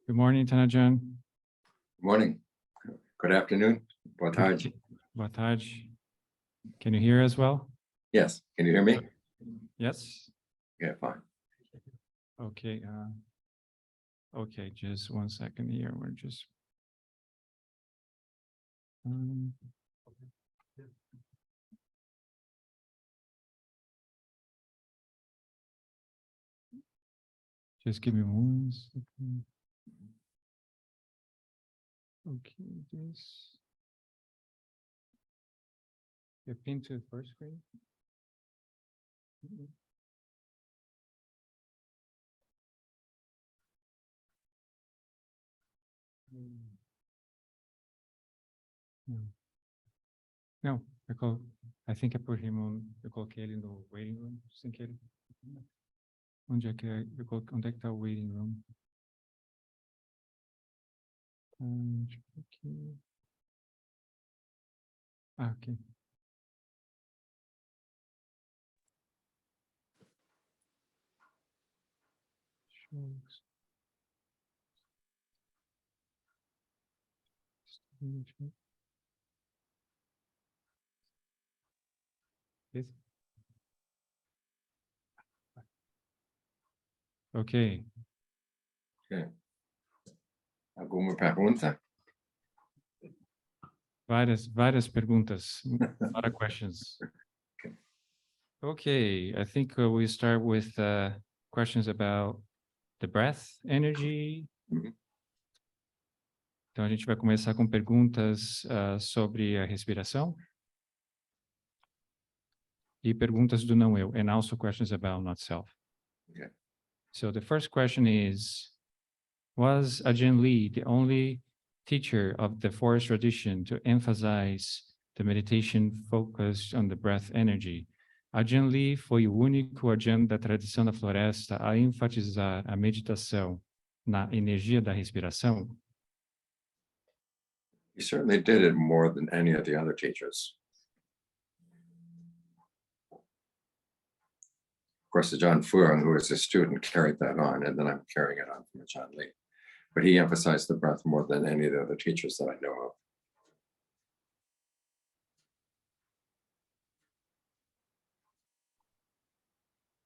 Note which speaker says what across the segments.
Speaker 1: Good morning, Ajaan.
Speaker 2: Good morning. Good afternoon. Boa tarde.
Speaker 1: Boa tarde. Can you hear as well?
Speaker 2: Yes. Can you hear me?
Speaker 1: Yes.
Speaker 2: Yeah, fine.
Speaker 1: Okay. Okay, just 1 second here. We're just. Just give me 1 second. Okay, this. You pin to the first screen. No, I think I put him on. Eu coloquei ele no waiting room sem querer. Onde é que tá o waiting room? Deixa eu ver aqui. Aqui. Esse? Ok.
Speaker 2: Okay. Alguma pergunta?
Speaker 1: Várias perguntas. A lot of questions. Okay, I think we start with questions about the breath, energy. Então a gente vai começar com perguntas sobre a respiração. E perguntas do não-eu, and also questions about not self.
Speaker 2: Okay.
Speaker 1: So the first question is, was Ajaan Lee the only teacher of the forest tradition to emphasize the meditation focused on the breath energy? Ajaan Lee foi o único Ajaan da tradição da floresta a enfatizar a meditação na energia da respiração?
Speaker 2: He certainly did it more than any of the other teachers. Of course, Ajaan Phuong, who was a student, carried that on, and then I'm carrying it on from Ajaan Lee. But he emphasized the breath more than any of the other teachers that I know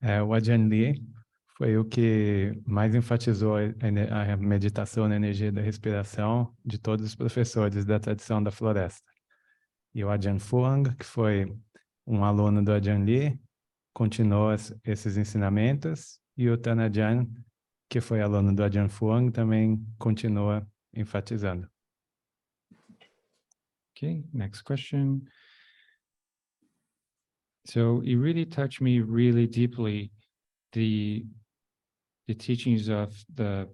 Speaker 2: of.
Speaker 3: O Ajaan Lee foi o que mais enfatizou a meditação na energia da respiração de todos os professores da tradição da floresta. E o Ajaan Phuong, que foi um aluno do Ajaan Lee, continuou esses ensinamentos, e o Taan Ajaan, que foi aluno do Ajaan Phuong, também continua enfatizando.
Speaker 1: Okay, next question. So it really touched me really deeply, the teachings of the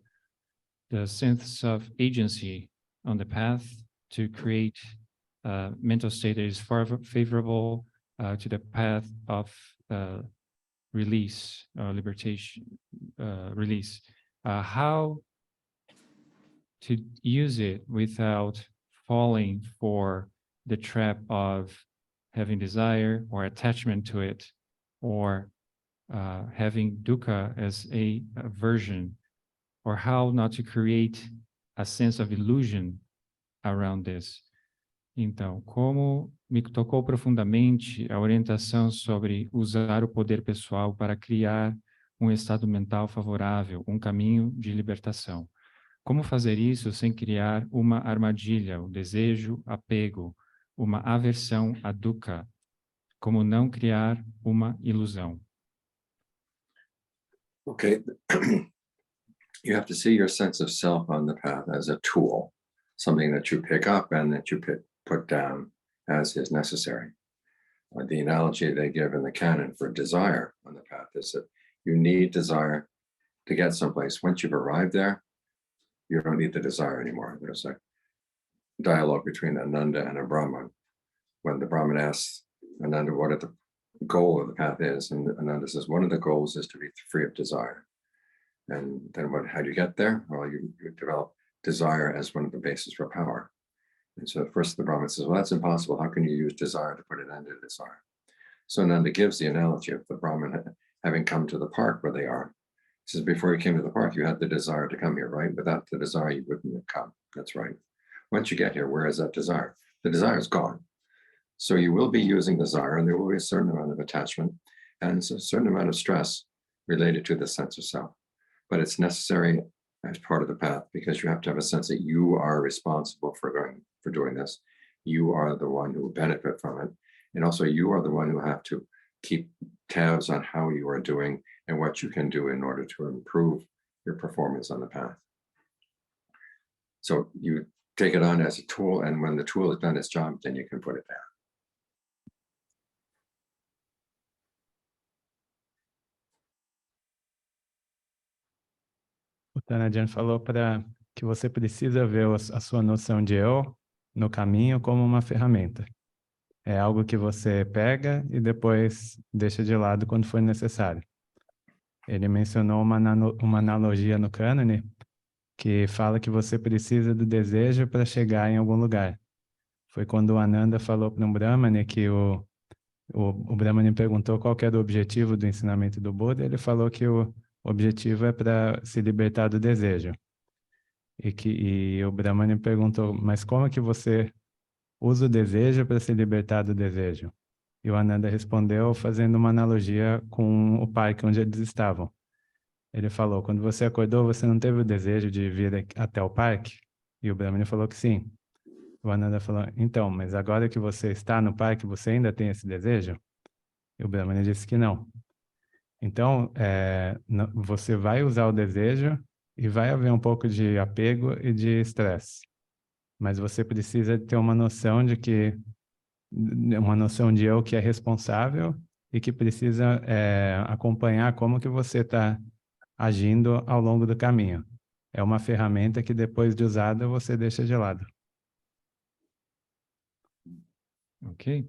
Speaker 1: sense of agency on the path to create a mental state that is far favorable to the path of release, libertation, release. How to use it without falling for the trap of having desire or attachment to it, or having dukkha as a aversion, or how not to create a sense of illusion around this. Então, como me tocou profundamente a orientação sobre usar o poder pessoal para criar um estado mental favorável, um caminho de libertação. Como fazer isso sem criar uma armadilha, o desejo, apego, uma aversão a dukkha? Como não criar uma ilusão?
Speaker 2: Okay. You have to see your sense of self on the path as a tool, something that you pick up and that you put down as is necessary. The analogy they give in the canon for desire on the path is that you need desire to get someplace. Once you've arrived there, you don't need the desire anymore. There's a dialogue between Ananda and a Brahman. When the Brahman asks Ananda what the goal of the path is, and Ananda says, one of the goals is to be free of desire. And then how do you get there? Well, you develop desire as one of the bases for power. And so first the Brahman says, well, that's impossible. How can you use desire to put an end to desire? So Ananda gives the analogy of the Brahman having come to the park where they are, This is before you came to the park, you had the desire to come here, right? Without the desire, you wouldn't have come. That's right. Once you get here, where is that desire? The desire is gone. So you will be using desire, and there will be a certain amount of attachment and a certain amount of stress related to the sense of self. But it's necessary as part of the path, because you have to have a sense that you are responsible for doing this. You are the one who will benefit from it. And also you are the one who have to keep tabs on how you are doing and what you can do in order to improve your performance on the path. So you take it on as a tool, and when the tool has done its job, then you can put it down.
Speaker 3: O Ajaan falou que você precisa ver a sua noção de eu no caminho como uma ferramenta. É algo que você pega e depois deixa de lado quando for necessário. Ele mencionou uma analogia no cânone que fala que você precisa do desejo para chegar em algum lugar. Foi quando o Ananda falou para um Brahmane que o Brahmane perguntou qual que era o objetivo do ensinamento do Buda. Ele falou que o objetivo é para se libertar do desejo. E o Brahmane perguntou, mas como é que você usa o desejo para se libertar do desejo? E o Ananda respondeu fazendo uma analogia com o parque onde eles estavam. Ele falou, quando você acordou, você não teve o desejo de vir até o parque? E o Brahmane falou que sim. O Ananda falou, então, mas agora que você está no parque, você ainda tem esse desejo? E o Brahmane disse que não. Então, você vai usar o desejo e vai haver um pouco de apego e de estresse. Mas você precisa ter uma noção de eu que é responsável e que precisa acompanhar como que você está agindo ao longo do caminho. É uma ferramenta que depois de usada você deixa de lado.
Speaker 1: Okay.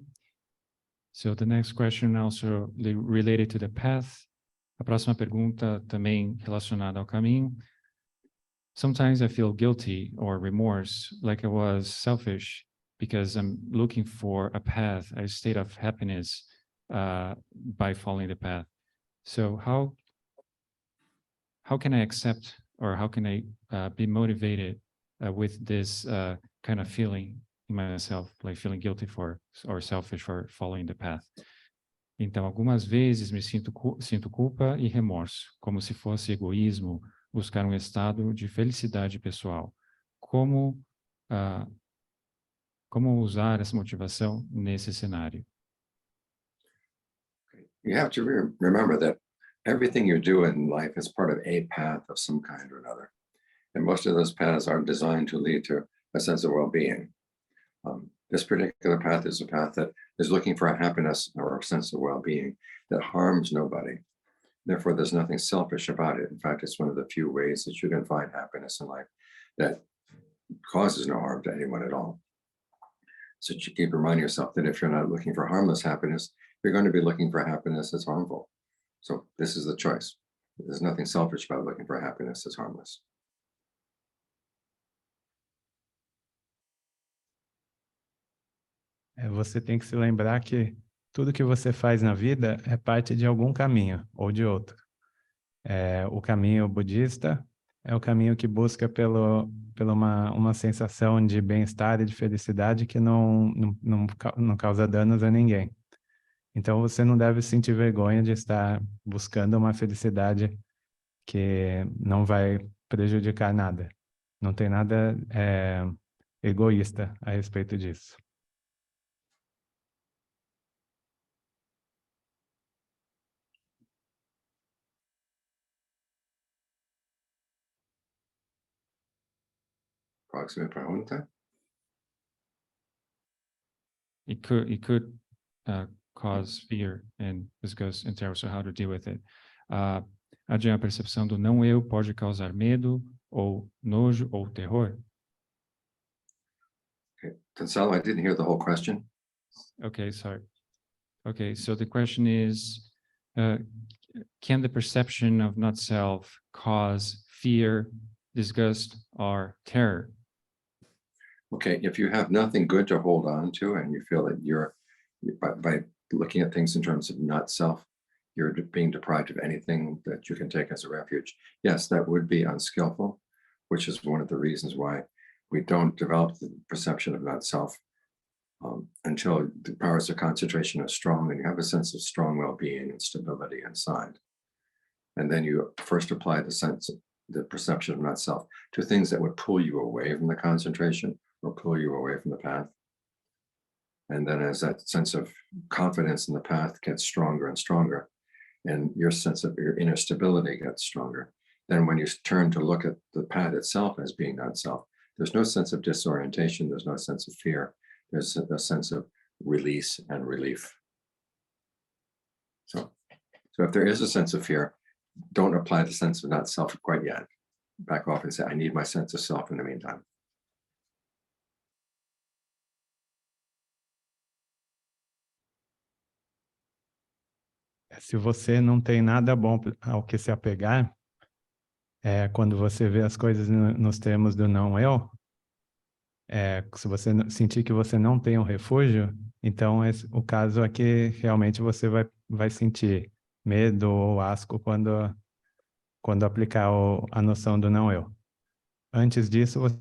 Speaker 1: So the next question also related to the path. A próxima pergunta também relacionada ao caminho. Sometimes I feel guilty or remorse, like I was selfish because I'm looking for a path, a state of happiness by following the path. So how can I accept, or how can I be motivated with this kind of feeling in myself, like feeling guilty for or selfish for following the path? Então, algumas vezes me sinto culpa e remorso, como se fosse egoísmo, buscar estado de felicidade pessoal. Como usar essa motivação nesse cenário?
Speaker 2: You have to remember that everything you do in life is part of a path of some kind or another. And most of those paths are designed to lead to a sense of well-being. This particular path is a path that is looking for a happiness or a sense of well-being that harms nobody. Therefore, there's nothing selfish about it. In fact, it's one of the few ways that you can find happiness in life that causes no harm to anyone at all. So you keep reminding yourself that if you're not looking for harmless happiness, you're going to be looking for happiness that's harmful. So this is the choice. There's nothing selfish about looking for happiness that's harmless.
Speaker 3: Você tem que se lembrar que tudo que você faz na vida é parte de algum caminho ou de outro. O caminho budista é o caminho que busca pela uma sensação de bem-estar e de felicidade que não causa danos a ninguém. Então você não deve sentir vergonha de estar buscando uma felicidade que não vai prejudicar nada. Não tem nada egoísta a respeito disso.
Speaker 2: Próxima pergunta.
Speaker 1: It could cause fear, and this goes in terms of how to deal with it. Ajaan, a percepção do não-eu pode causar medo, ou nojo, ou terror?
Speaker 2: Okay. Taan Saulo, I didn't hear the whole question.
Speaker 1: Okay, sorry. Okay, so the question is, can the perception of not self cause fear, disgust, or terror?
Speaker 2: Okay, if you have nothing good to hold on to and you feel that you're, by looking at things in terms of not self, you're being deprived of anything that you can take as a refuge. Yes, that would be unskillful, which is one of the reasons why we don't develop the perception of not self until the powers of concentration are strong and you have a sense of strong well-being and stability inside. And then you first apply the perception of not self to things that would pull you away from the concentration or pull you away from the path. And then as that sense of confidence in the path gets stronger and stronger, and your sense of your inner stability gets stronger, then when you turn to look at the path itself as being not self, there's no sense of disorientation, there's no sense of fear, there's a sense of release and relief. So if there is a sense of fear, don't apply the sense of not self quite yet. Back off and say, I need my sense of self in the meantime.
Speaker 3: Se você não tem nada bom ao que se apegar, quando você vê as coisas nos termos do não-eu, se você sentir que você não tem um refúgio, então o caso é que realmente você vai sentir medo ou asco quando aplicar a noção do não-eu. Antes disso, você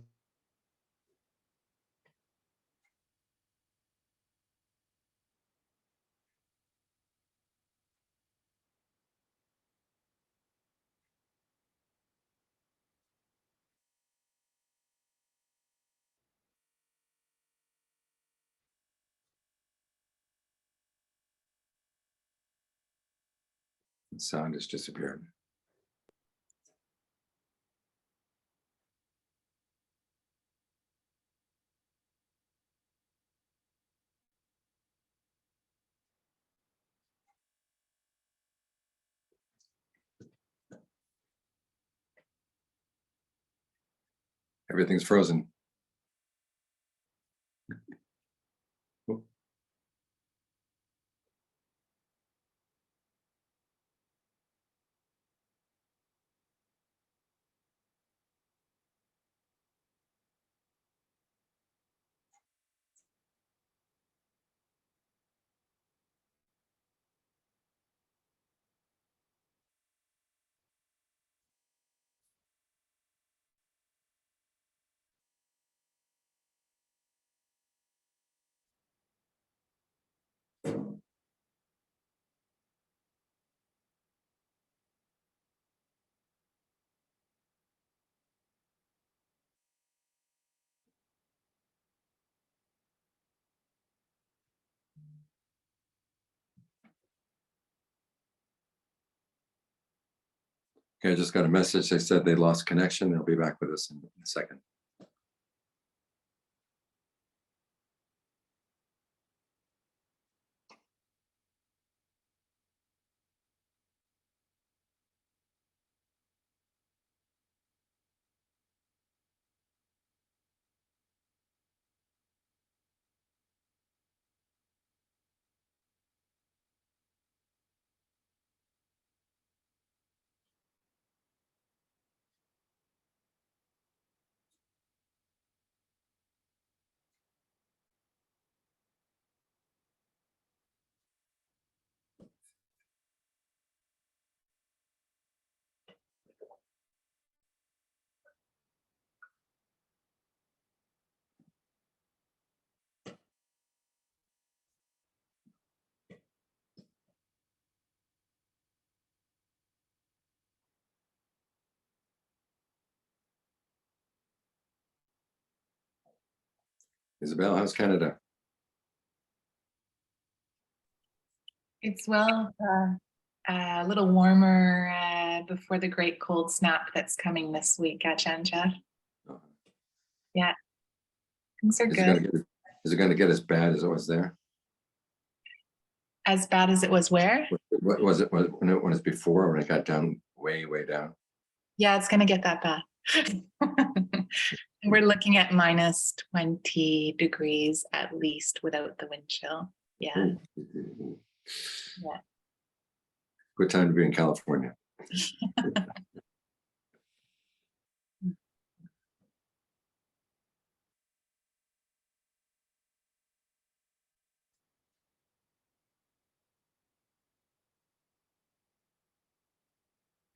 Speaker 2: The sound has disappeared. Everything's frozen. Oh. Okay, I just got a message. They said they lost connection. They'll be back with us in a second. Isabel, how's Canada?
Speaker 4: It's well, a little warmer before the great cold snap that's coming this week, Ajaan.
Speaker 2: Oh.
Speaker 4: Yeah, things are
Speaker 2: Is
Speaker 4: good.
Speaker 2: it going to get as bad as it was there?
Speaker 4: As bad as it was where?
Speaker 2: What was it when it was before, when it got down way down?
Speaker 4: Yeah, it's going to get that bad. We're looking at minus 20 degrees at least without the wind chill. Yeah.
Speaker 2: Ooh.
Speaker 4: Yeah.
Speaker 2: Good time to be in California.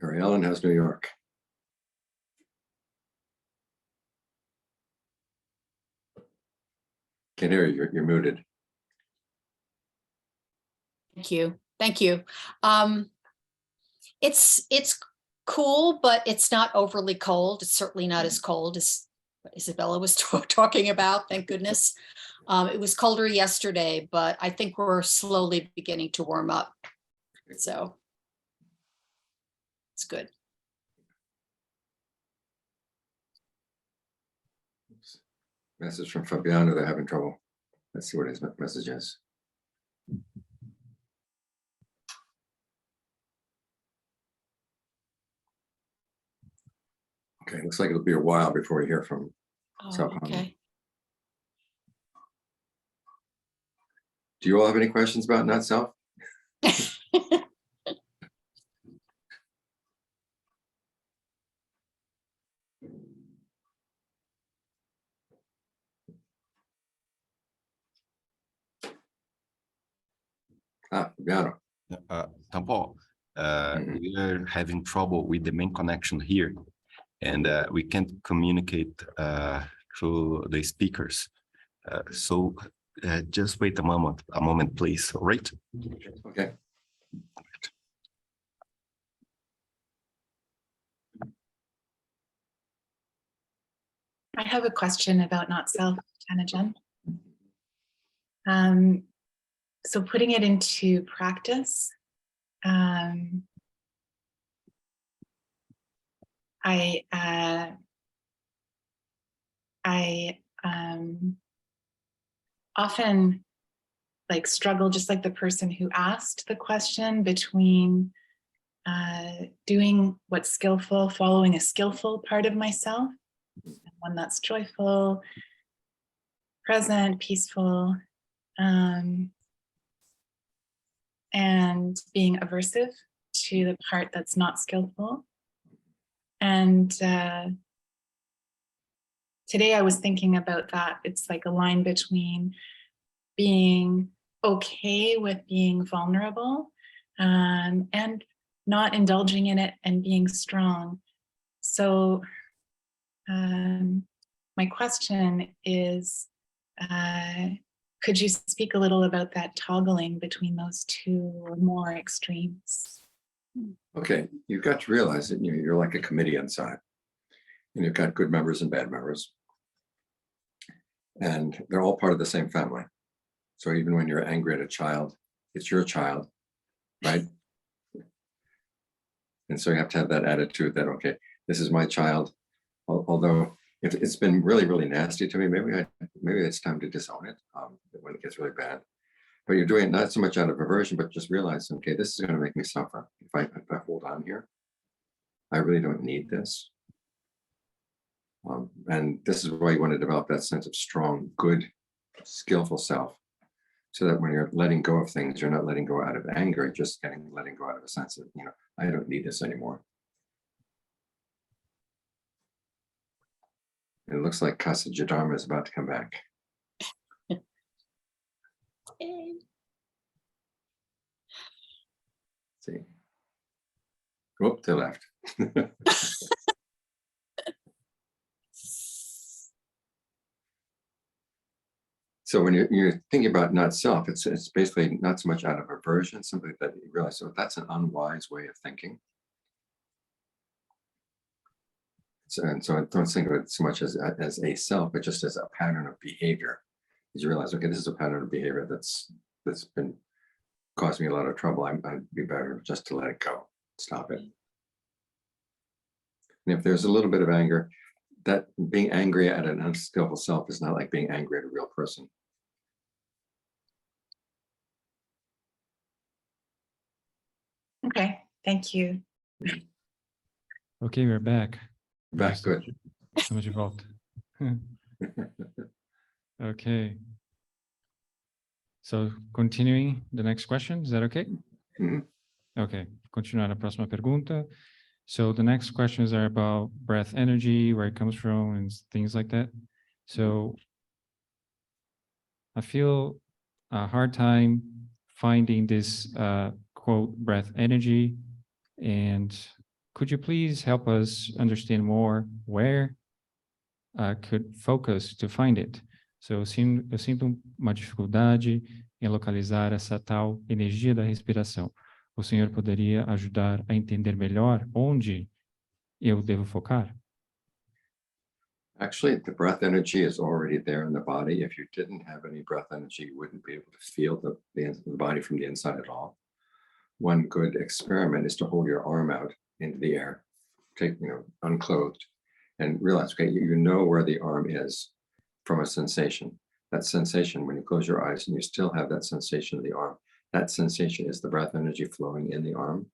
Speaker 2: Mary Ellen, how's New York? Can't hear you. You're muted.
Speaker 5: Thank you. Thank you. It's cool, but it's not overly cold. It's certainly not as cold as what Isabella was talking about, thank goodness. It was colder yesterday, but I think we're slowly beginning to warm up. So it's good.
Speaker 2: Message from Fabiano, they're having trouble. Let's see what his message is. Okay, looks like it'll be a while before we hear from
Speaker 5: Oh, okay.
Speaker 2: Do you all have any questions about not self? Fabiano.
Speaker 6: Taan Paul, we are having trouble with the main connection here, and we can't communicate through the speakers. So just wait a moment, please. All right?
Speaker 2: Okay.
Speaker 4: I have a question about not self, Ajaan. So putting it into practice, I often struggle, just like the person who asked the question, between doing what's skillful, following a skillful part of myself, one that's joyful, present, peaceful, and being aversive to the part that's not skillful. And today I was thinking about that. It's like a line between being okay with being vulnerable and not indulging in it and being strong. So my question is, could you speak a little about that toggling between those two or more extremes?
Speaker 2: Okay, you've got to realize that you're like a committee inside, and you've got good members and bad members, and they're all part of the same family. So even when you're angry at a child, it's your child, right? And so you have to have that attitude that, okay, this is my child, although if it's been really, really nasty to me, maybe it's time to disown it when it gets really bad. But you're doing it not so much out of aversion, but just realize, okay, this is going to make me suffer. If I hold on here, I really don't need this. And this is why you want to develop that sense of strong, good, skillful self, so that when you're letting go of things, you're not letting go out of anger, you're just letting go out of a sense of, I don't need this anymore. It looks like Casa de Dharma is about to come back. See. Whoop, they left. So when you're thinking about not self, it's basically not so much out of aversion, simply that you realize, so that's an unwise way of thinking. And so I don't think of it so much as a self, but just as a pattern of behavior. As you realize, okay, this is a pattern of behavior that's been causing me a lot of trouble. I'd be better just to let it go, stop it. And if there's a little bit of anger, that being angry at an unskillful self is not like being angry at a real person.
Speaker 4: Okay, thank you.
Speaker 1: Okay, we're back.
Speaker 2: Back, good.
Speaker 1: Estamos de volta. Okay. So continuing the next question, is that okay?
Speaker 2: Mhm.
Speaker 1: Okay, continuar a próxima pergunta. So the next questions are about breath energy, where it comes from, and things like that. So I feel a hard time finding this quote breath energy, and could you please help us understand more where could focus to find it? So eu sinto uma dificuldade em localizar essa tal energia da respiração. O senhor poderia ajudar a entender melhor onde eu devo focar?
Speaker 2: Actually, the breath energy is already there in the body. If you didn't have any breath energy, you wouldn't be able to feel the body from the inside at all. One good experiment is to hold your arm out into the air, unclothed, and realize, okay, you know where the arm is from a sensation. That sensation, when you close your eyes and you still have that sensation of the arm, that sensation is the breath energy flowing in the arm.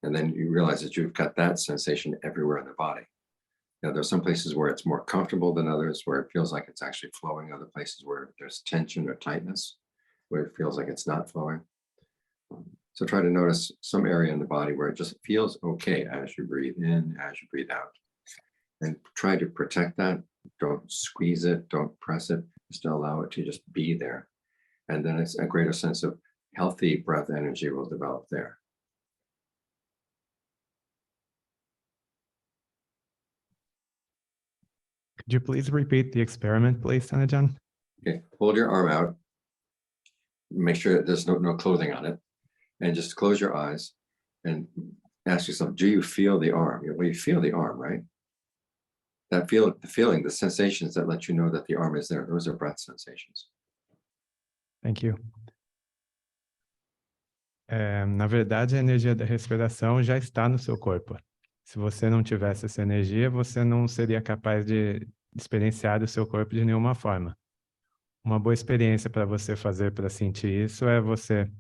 Speaker 2: And then you realize that you've got that sensation everywhere in the body. Now, there's some places where it's more comfortable than others, where it feels like it's actually flowing, other places where there's tension or tightness, where it feels like it's not flowing. So try to notice some area in the body where it just feels okay as you breathe in, as you breathe out. And try to protect that. Don't squeeze it, don't press it, just allow it to just be there. And then it's a greater sense of healthy breath energy will develop there.
Speaker 3: Could you please repeat the experiment, please, Ajaan?
Speaker 2: Okay, hold your arm out. Make sure that there's no clothing on it. And just close your eyes and ask yourself, do you feel the arm? Well, you feel the arm, right? The feeling, the sensations that let you know that the arm is there, those are breath sensations.
Speaker 3: Thank you. Na verdade, a energia da respiração já está no seu corpo. Se você não tivesse essa energia, você não seria capaz de experienciar o seu corpo de nenhuma forma. Uma boa experiência para você fazer para sentir isso é você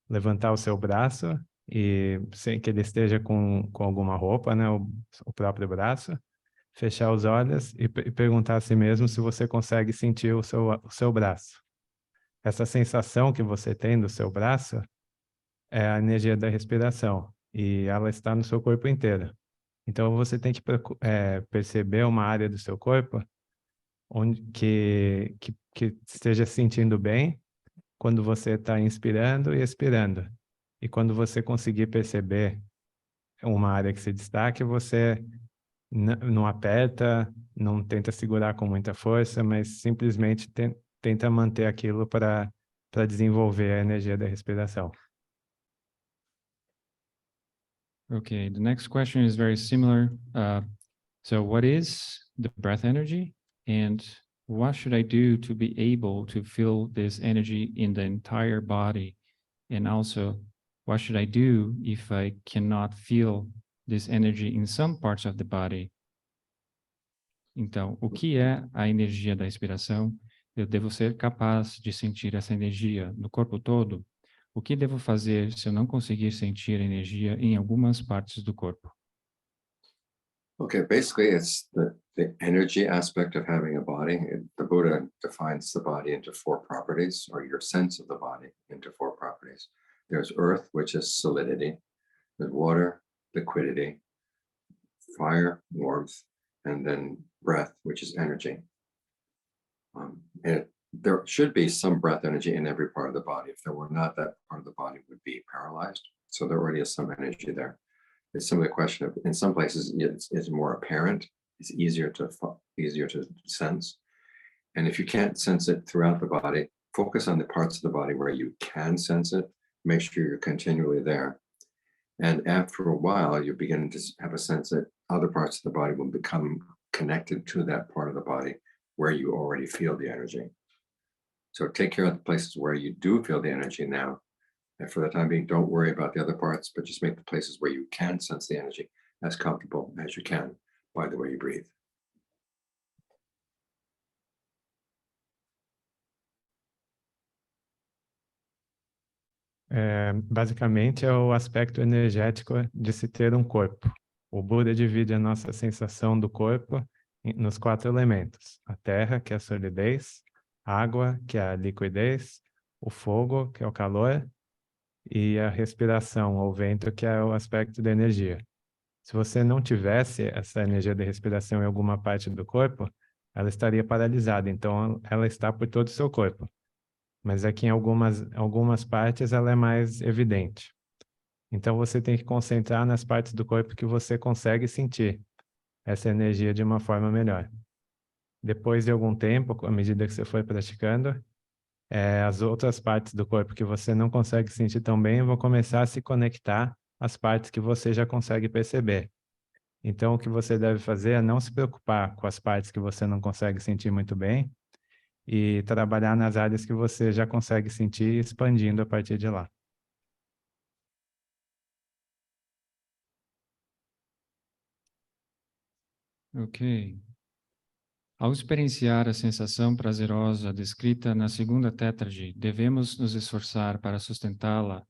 Speaker 3: levantar o seu braço e sem que ele esteja com alguma roupa, né, o próprio braço, fechar os olhos e perguntar a si mesmo se você consegue sentir o seu braço. Essa sensação que você tem do seu braço é a energia da respiração e ela está no seu corpo inteiro. Então você tem que perceber uma área do seu corpo onde que esteja sentindo bem quando você está inspirando e expirando. E quando você conseguir perceber uma área que se destaque, você não aperta, não tenta segurar com muita força, mas simplesmente tenta manter aquilo para desenvolver a energia da respiração.
Speaker 1: Okay, the next question is very similar. So what is the breath energy? And what should I do to be able to feel this energy in the entire body? And also, what should I do if I cannot feel this energy in some parts of the body? Então, o que é a energia da respiração? Eu devo ser capaz de sentir essa energia no corpo todo? O que devo fazer se eu não conseguir sentir energia em algumas partes do corpo?
Speaker 2: Okay, basically it's the energy aspect of having a body. The Buddha defines the body into 4 properties, or your sense of the body into 4 properties. There's earth, which is solidity. There's water, liquidity, fire, warmth, and then breath, which is energy. And there should be some breath energy in every part of the body. If there were not, that part of the body would be paralyzed. So there already is some energy there. It's simply a question of, in some places, it's more apparent. It's easier to sense. And if you can't sense it throughout the body, focus on the parts of the body where you can sense it. Make sure you're continually there. And after a while, you begin to have a sense that other parts of the body will become connected to that part of the body where you already feel the energy. So take care of the places where you do feel the energy now. And for the time being, don't worry about the other parts, but just make the places where you can sense the energy as comfortable as you can by the way you breathe.
Speaker 3: Basicamente é o aspecto energético de se ter um corpo. O Buda divide a nossa sensação do corpo nos 4 elementos. A terra, que é a solidez, a água, que é a liquidez, o fogo, que é o calor, e a respiração, ou vento, que é o aspecto da energia. Se você não tivesse essa energia da respiração em alguma parte do corpo, ela estaria paralisada, então ela está por todo o seu corpo. Mas aqui em algumas partes ela é mais evidente. Então você tem que concentrar nas partes do corpo que você consegue sentir essa energia de uma forma melhor. Depois de algum tempo, à medida que você for praticando, as outras partes do corpo que você não consegue sentir tão bem vão começar a se conectar às partes que você já consegue perceber. Então, o que você deve fazer é não se preocupar com as partes que você não consegue sentir muito bem e trabalhar nas áreas que você já consegue sentir, expandindo a partir de lá.
Speaker 1: Ok. Ao experienciar a sensação prazerosa descrita na segunda tétrade, devemos nos esforçar para sustentá-la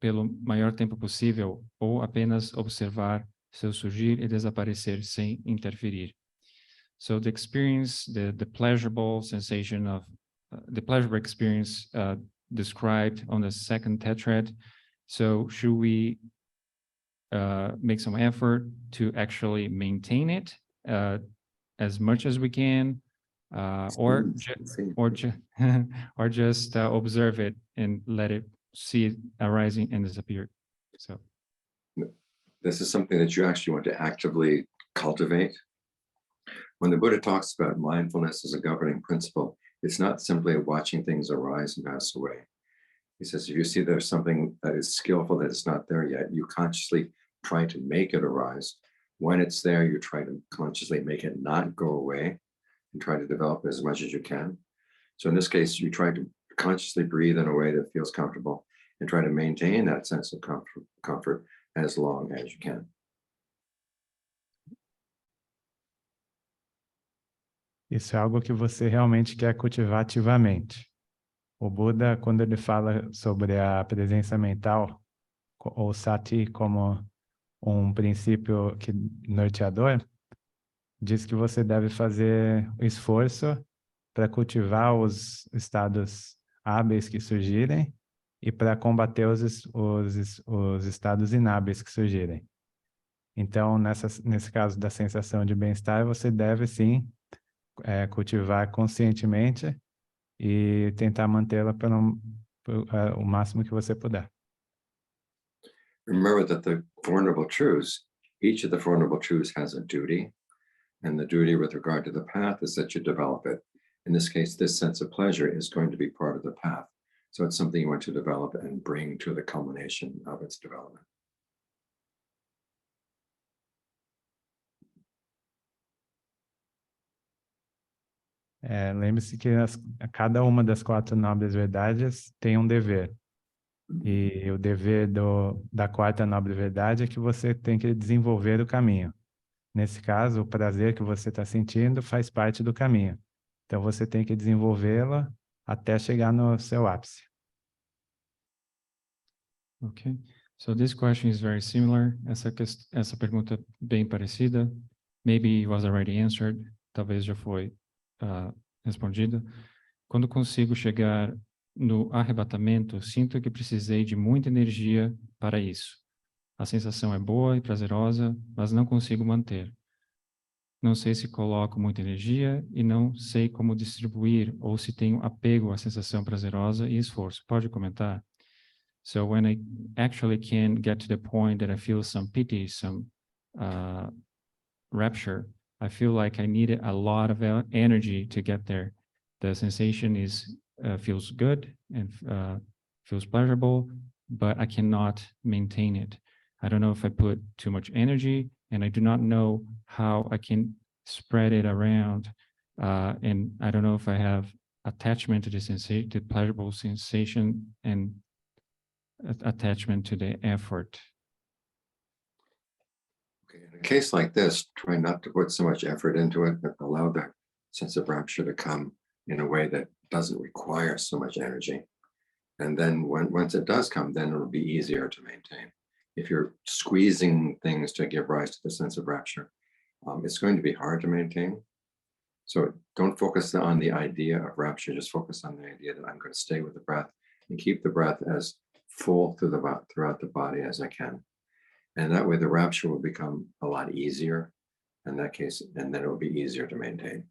Speaker 1: pelo maior tempo possível ou apenas observar seu surgir e desaparecer sem interferir. So the experience, the pleasurable sensation of the pleasurable experience described on the second tetrad. So should we make some effort to actually maintain it as much as we can, or just observe it and let it see it arising and disappear? So
Speaker 2: this is something that you actually want to actively cultivate. When the Buddha talks about mindfulness as a governing principle, it's not simply watching things arise and pass away. He says, if you see there's something that is skillful that is not there yet, you consciously try to make it arise. When it's there, you try to consciously make it not go away and try to develop it as much as you can. So in this case, you try to consciously breathe in a way that feels comfortable and try to maintain that sense of comfort as long as you can.
Speaker 3: Isso é algo que você realmente quer cultivar ativamente. O Buda, quando ele fala sobre a presença mental, ou sati como um princípio norteador, diz que você deve fazer o esforço para cultivar os estados hábeis que surgirem e para combater os estados inábeis que surgirem. Então, nesse caso da sensação de bem-estar, você deve sim cultivar conscientemente e tentar mantê-la o máximo que você puder.
Speaker 2: Remember that the Four Noble Truths, each of the Four Noble Truths has a duty, and the duty with regard to the path is that you develop it. In this case, this sense of pleasure is going to be part of the path. So it's something you want to develop and bring to the culmination of its development.
Speaker 3: Lembre-se que cada uma das 4 nobres verdades tem um dever. E o dever da 4ª nobre verdade é que você tem que desenvolver o caminho. Nesse caso, o prazer que você está sentindo faz parte do caminho. Então, você tem que desenvolvê-la até chegar no seu ápice.
Speaker 1: Okay, so this question is very similar. Essa pergunta é bem parecida. Maybe it was already answered. Talvez já foi respondida. Quando consigo chegar no arrebatamento, sinto que precisei de muita energia para isso. A sensação é boa e prazerosa, mas não consigo manter. Não sei se coloco muita energia e não sei como distribuir ou se tenho apego à sensação prazerosa e esforço. Pode comentar? So when I actually can get to the point that I feel some pity, some rapture, I feel like I needed a lot of energy to get there. The sensation feels good and feels pleasurable, but I cannot maintain it. I don't know if I put too much energy, and I do not know how I can spread it around. And I don't know if I have attachment to the pleasurable sensation and attachment to the effort.
Speaker 2: Okay, in a case like this, try not to put so much effort into it, but allow that sense of rapture to come in a way that doesn't require so much energy. And then once it does come, then it'll be easier to maintain. If you're squeezing things to give rise to the sense of rapture, it's going to be hard to maintain. So don't focus on the idea of rapture, just focus on the idea that I'm going to stay with the breath and keep the breath as full throughout the body as I can. And that way the rapture will become a lot easier in that case, and then it will be easier to maintain.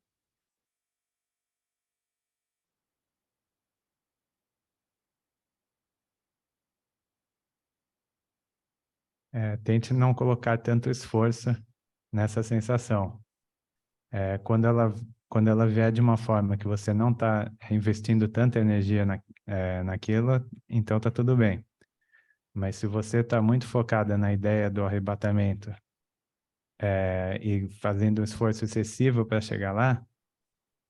Speaker 3: Tente não colocar tanto esforço nessa sensação. Quando ela vier de uma forma que você não está investindo tanta energia naquilo, então tá tudo bem. Mas se você está muito focada na ideia do arrebatamento e fazendo um esforço excessivo para chegar lá,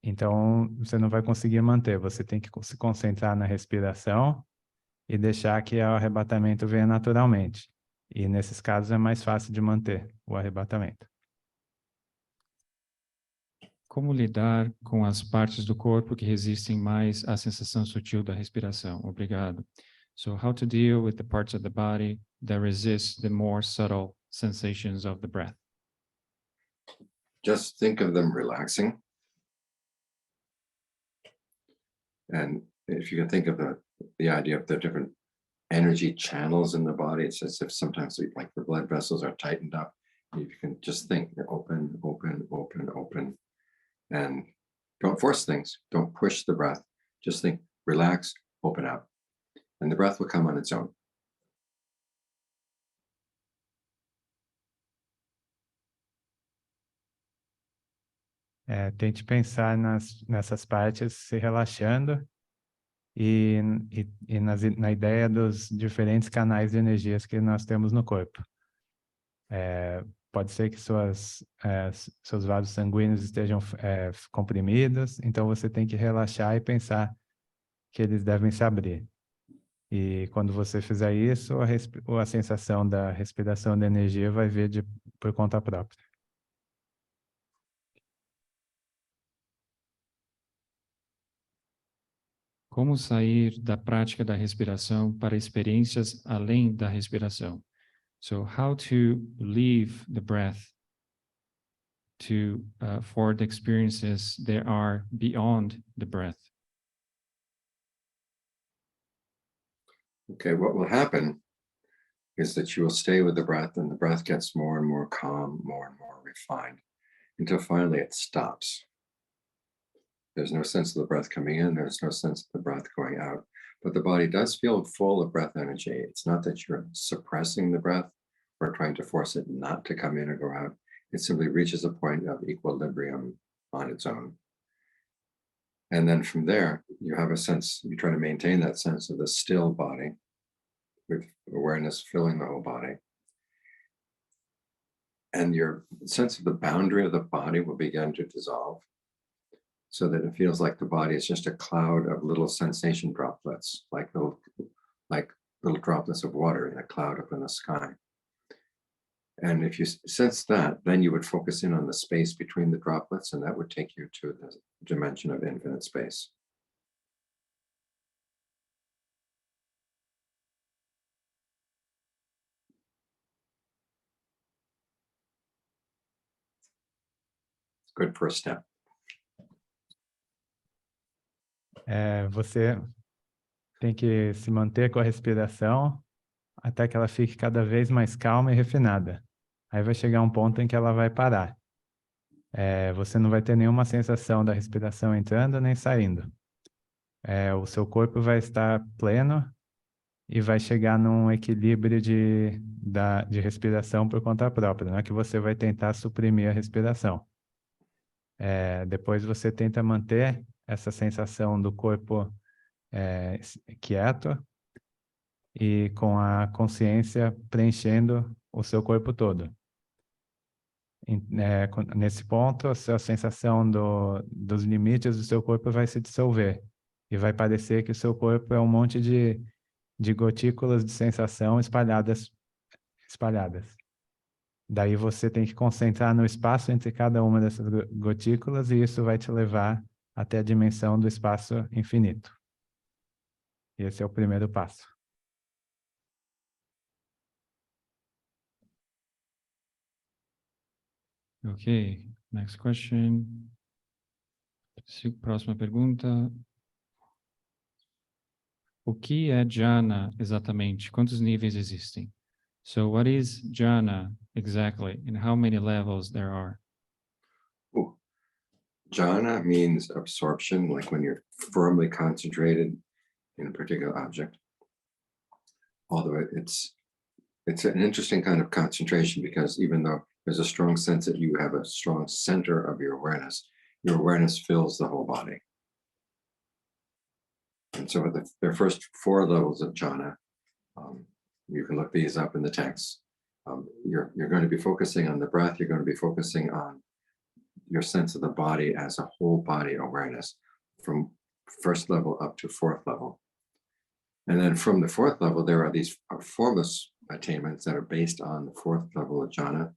Speaker 3: então você não vai conseguir manter. Você tem que se concentrar na respiração e deixar que o arrebatamento venha naturalmente. E nesses casos é mais fácil de manter o arrebatamento.
Speaker 1: Como lidar com as partes do corpo que resistem mais à sensação sutil da respiração? Obrigado. So, how to deal with the parts of the body that resist the more subtle sensations of the breath?
Speaker 2: Just think of them relaxing. And if you can think of the idea of the different energy channels in the body, it's as if sometimes like the blood vessels are tightened up. If you can just think, open, open, open, open. And don't force things. Don't push the breath. Just think, relax, open up. And the breath will come on its own.
Speaker 3: Tente pensar nessas partes se relaxando e na ideia dos diferentes canais de energias que nós temos no corpo. Pode ser que seus vasos sanguíneos estejam comprimidos, então você tem que relaxar e pensar que eles devem se abrir. E quando você fizer isso, a sensação da respiração da energia vai vir por conta própria.
Speaker 1: Como sair da prática da respiração para experiências além da respiração? So, how to leave the breath for the experiences that are beyond the breath?
Speaker 2: Okay, what will happen is that you will stay with the breath, and the breath gets more and more calm, more and more refined, until finally it stops. There's no sense of the breath coming in, there's no sense of the breath going out, but the body does feel full of breath energy. It's not that you're suppressing the breath or trying to force it not to come in or go out. It simply reaches a point of equilibrium on its own. And then from there, you have a sense, you try to maintain that sense of the still body with awareness filling the whole body. And your sense of the boundary of the body will begin to dissolve so that it feels like the body is just a cloud of little sensation droplets, like little droplets of water in a cloud up in the sky. And if you sense that, then you would focus in on the space between the droplets, and that would take you to the dimension of infinite space. Good first step.
Speaker 3: Você tem que se manter com a respiração até que ela fique cada vez mais calma e refinada. Aí vai chegar um ponto em que ela vai parar. Você não vai ter nenhuma sensação da respiração entrando nem saindo. O seu corpo vai estar pleno e vai chegar num equilíbrio de respiração por conta própria. Não é que você vai tentar suprimir a respiração. Depois você tenta manter essa sensação do corpo quieto e com a consciência preenchendo o seu corpo todo. Nesse ponto, a sua sensação dos limites do seu corpo vai se dissolver e vai parecer que o seu corpo é um monte de gotículas de sensação espalhadas. Daí você tem que concentrar no espaço entre cada uma dessas gotículas e isso vai te levar até a dimensão do espaço infinito. E esse é o primeiro passo.
Speaker 1: Ok, next question. Próxima pergunta. O que é jhana exatamente? Quantos níveis existem? So what is jhana exactly, and how many levels there are?
Speaker 2: Jhana means absorption, like when you're firmly concentrated in a particular object. Although it's it's an interesting kind of concentration, because even though there's a strong sense that you have a strong center of your awareness fills the whole body. And so with their first 4 levels of jhana, you can look these up in the text. You're going to be focusing on the breath. You're going to be focusing on your sense of the body as a whole body awareness from first level up to 4th level. And then from the 4th level, there are these formless attainments that are based on the 4th level of jhana.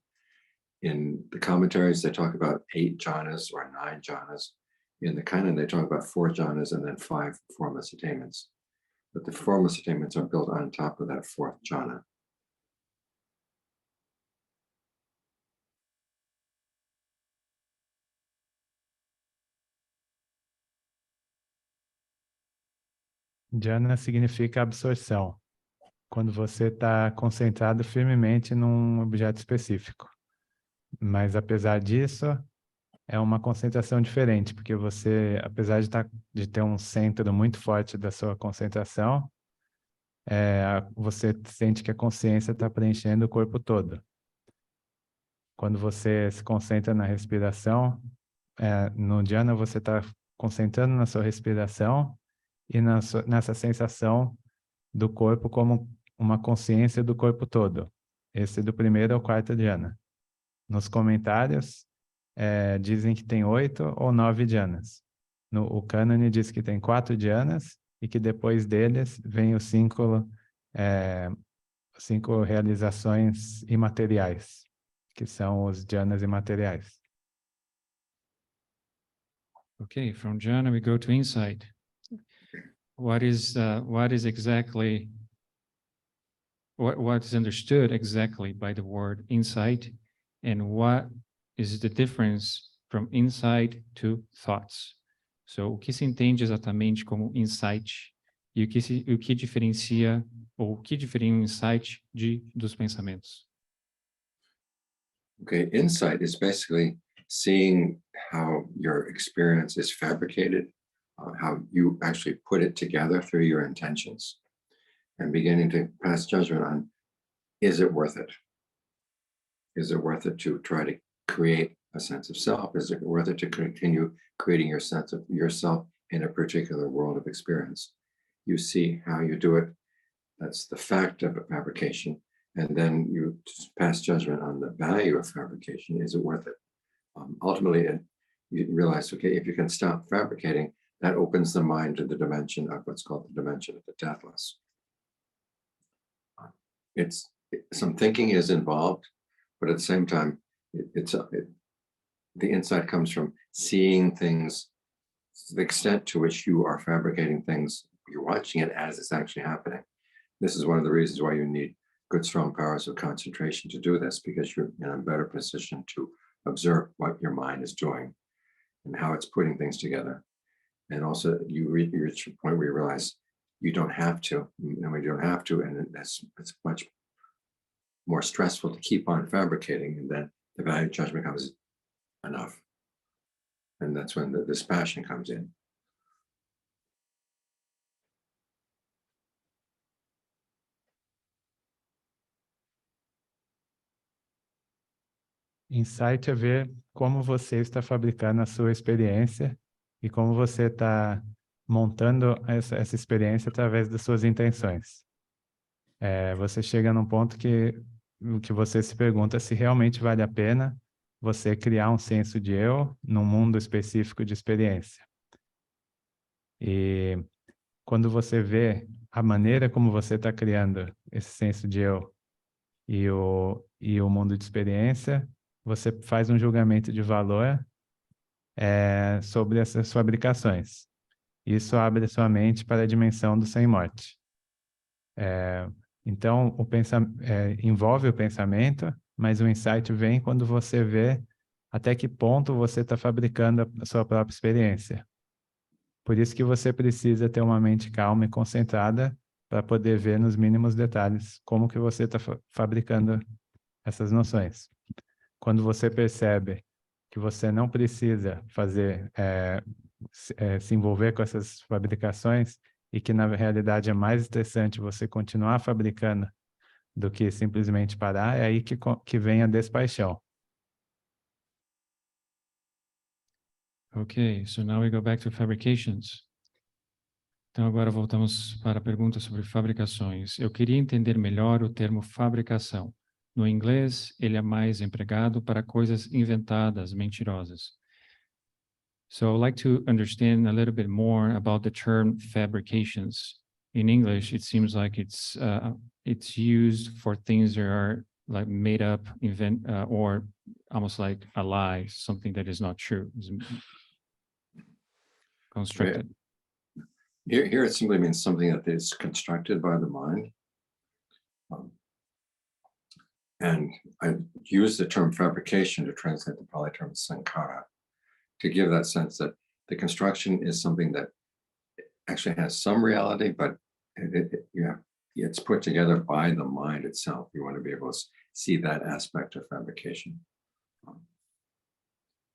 Speaker 2: In the commentaries, they talk about 8 jhanas or 9 jhanas. In the canon, they talk about 4 jhanas and then 5 formless attainments. But the formless attainments are built on top of that 4th jhana.
Speaker 3: Dhyana significa absorção, quando você está concentrado firmemente num objeto específico. Mas apesar disso, é uma concentração diferente, porque você, apesar de ter um centro muito forte da sua concentração, você sente que a consciência está preenchendo o corpo todo. Quando você se concentra na respiração, no dhyana você está concentrando na sua respiração e nessa sensação do corpo como uma consciência do corpo todo. Esse do 1º ao 4º dhyana. Nos comentários, dizem que tem 8 ou 9 dhyanas. O cânone diz que tem 4 dhyanas e que depois deles vem os 5 realizações imateriais, que são os dhyanas imateriais.
Speaker 1: Okay, from jhana we go to insight. What is exactly what is understood exactly by the word insight, and what is the difference from insight to thoughts? So, o que se entende exatamente como insight e o que diferencia ou o que diferencia um insight dos pensamentos?
Speaker 2: Okay, insight is basically seeing how your experience is fabricated, how you actually put it together through your intentions, and beginning to pass judgment on, is it worth it? Is it worth it to try to create a sense of self? Is it worth it to continue creating your sense of yourself in a particular world of experience? You see how you do it. That's the fact of a fabrication. And then you pass judgment on the value of fabrication. Is it worth it? Ultimately, you realize, okay, if you can stop fabricating, that opens the mind to the dimension of what's called the dimension of the deathless. Some thinking is involved, but at the same time, the insight comes from seeing things, the extent to which you are fabricating things, you're watching it as it's actually happening. This is one of the reasons why you need good, strong powers of concentration to do this, because you're in a better position to observe what your mind is doing and how it's putting things together. And also you reach a point where you realize you don't have to, and we don't have to, and it's much more stressful to keep on fabricating, and then the value judgment becomes enough. And that's when the dispassion comes in.
Speaker 3: Insight é ver como você está fabricando a sua experiência e como você está montando essa experiência através das suas intenções. Você chega num ponto que você se pergunta se realmente vale a pena você criar um senso de eu num mundo específico de experiência. E quando você vê a maneira como você está criando esse senso de eu e o mundo de experiência, você faz um julgamento de valor sobre essas fabricações. Isso abre sua mente para a dimensão do sem-morte. Então, envolve o pensamento, mas o insight vem quando você vê até que ponto você está fabricando a sua própria experiência. Por isso que você precisa ter uma mente calma e concentrada para poder ver nos mínimos detalhes como que você está fabricando essas noções. Quando você percebe que você não precisa se envolver com essas fabricações e que na realidade é mais interessante você continuar fabricando do que simplesmente parar, é aí que vem a despaixão.
Speaker 1: Okay, so now we go back to fabrications. Então agora voltamos para perguntas sobre fabricações. Eu queria entender melhor o termo fabricação. No inglês, ele é mais empregado para coisas inventadas, mentirosas. So I'd like to understand a little bit more about the term fabrications. In English, it seems like it's used for things that are like made up, or almost like a lie, something that is not true, is constructed.
Speaker 2: Here it simply means something that is constructed by the mind. And I use the term fabrication to translate the Pali term sankhara, to give that sense that the construction is something that actually has some reality, but it's put together by the mind itself. You want to be able to see that aspect of fabrication.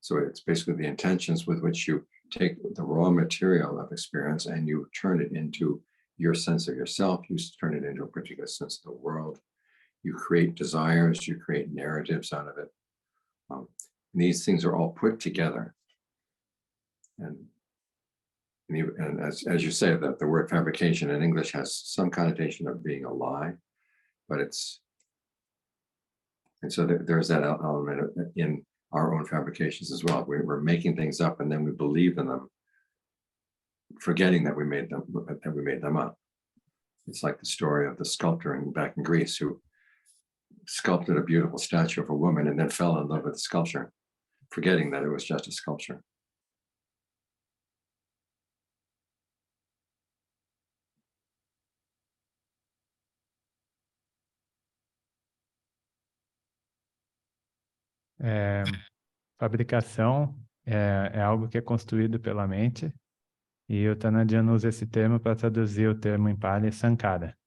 Speaker 2: So it's basically the intentions with which you take the raw material of experience and you turn it into your sense of yourself. You turn it into a particular sense of the world. You create desires, you create narratives out of it. These things are all put together. And as you say, that the word fabrication in English has some connotation of being a lie, but and so there's that element in our own fabrications as well. We're making things up and then we believe in them, forgetting that we made them up. It's like the story of the sculptor back in Greece who sculpted a beautiful statue of a woman and then fell in love with the sculpture, forgetting that it was just a sculpture.
Speaker 3: Fabricação é algo que é construído pela mente, e o Thanissaro usa esse termo para traduzir o termo em Pali sankhara.